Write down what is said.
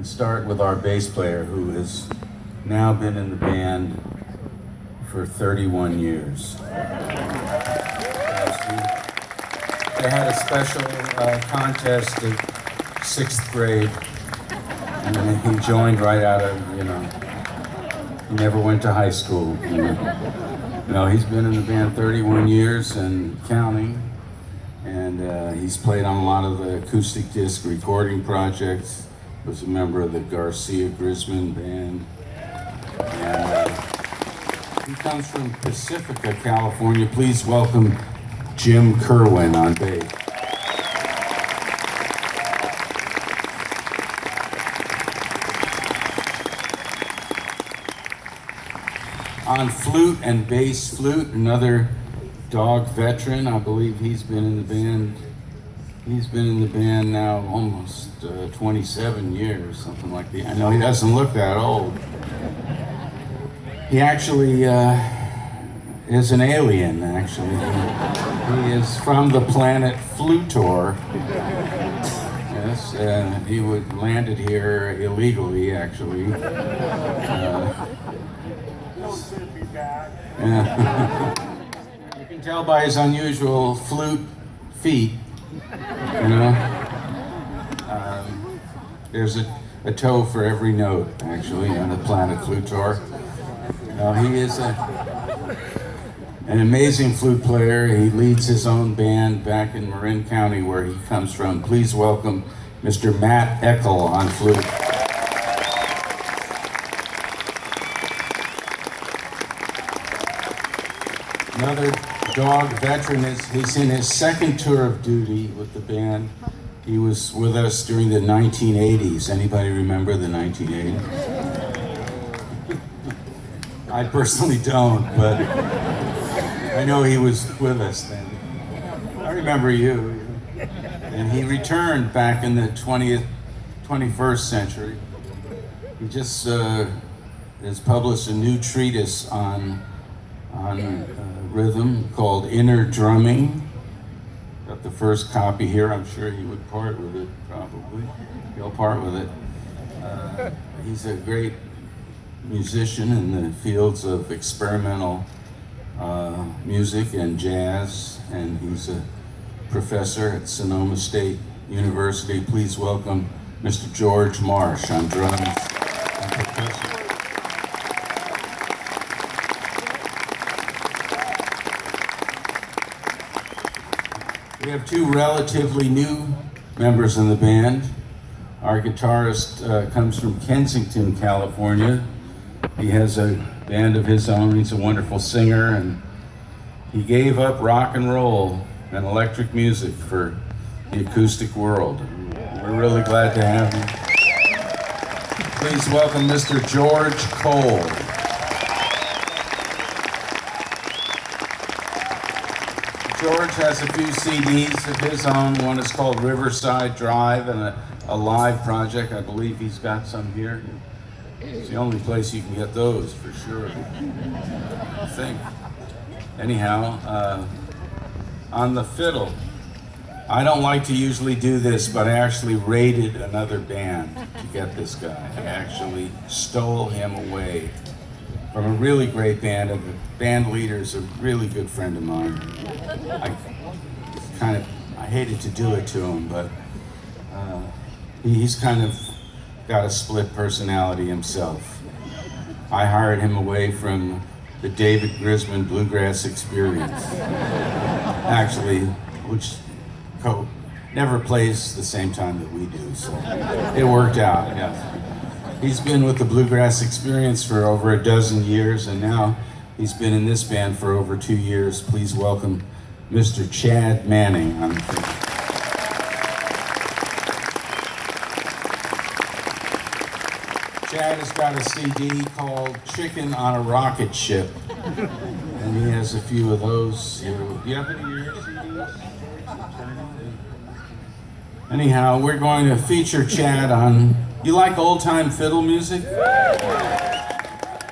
start with our bass player, who has now been in the band for 31 years. They had a special contest in 6th grade, and he joined right out of, he never went to high school. He's been in the band 31 years and counting, and he's played on a lot of the acoustic disc recording projects, was a member of the Grisman band, and he comes from Pacifica, California. Please welcome Jim Kerwin on bass. On flute and bass flute, another Dawg veteran. I believe he's been in the band. He's been in the band now almost 27 years, something like that. I know he doesn't look that old. He actually is an alien, actually. He is from the planet Flutor. Yes, he landed here illegally, actually. You can tell by his unusual flute feet, there's a toe for every note, actually, on the planet Flutor. He is an amazing flute player. He leads his own band back in Marin County, where he comes from. Please welcome Mr. Matt Eckel on flute. Another Dawg veteran he's in his second tour of duty with the band. He was with us during the 1980s. Anybody remember the 1980s? I personally don't, but I know he was with us then. I remember you. And he returned back in the 21st century. He just has published a new treatise on rhythm called Inner Drumming. Got the first copy here. I'm sure he would part with it, probably. He'll part with it. He's a great musician in the fields of experimental music and jazz, and he's a professor at Sonoma State University. Please welcome Mr. George Marsh on drums and percussion. We have two relatively new members in the band. Our guitarist comes from Kensington, California. He has a band of his own. He's a wonderful singer, and he gave up rock and roll and electric music for the acoustic world. We're really glad to have him. Please welcome Mr. George Cole. George has a few CDs of his own. One is called Riverside Drive, and a live project. I believe he's got some here. It's the only place you can get those, for sure, I think. Anyhow, on the fiddle, I don't like to usually do this, but I actually raided another band to get this guy. I actually stole him away from a really great band, and the band leader's a really good friend of mine. I hated to do it to him, but he's kind of got a split personality himself. I hired him away from the David Grisman Bluegrass Experience, actually, which never plays the same time that we do, so it worked out, yeah. He's been with the Bluegrass Experience for over a dozen years, and now he's been in this band for over 2 years. Please welcome Mr. Chad Manning on the fiddle. Chad has got a CD called Chicken on a Rocket Ship, and he has a few of those. Do you have any of your CDs? Anyhow, we're going to feature Chad on, you like old-time fiddle music?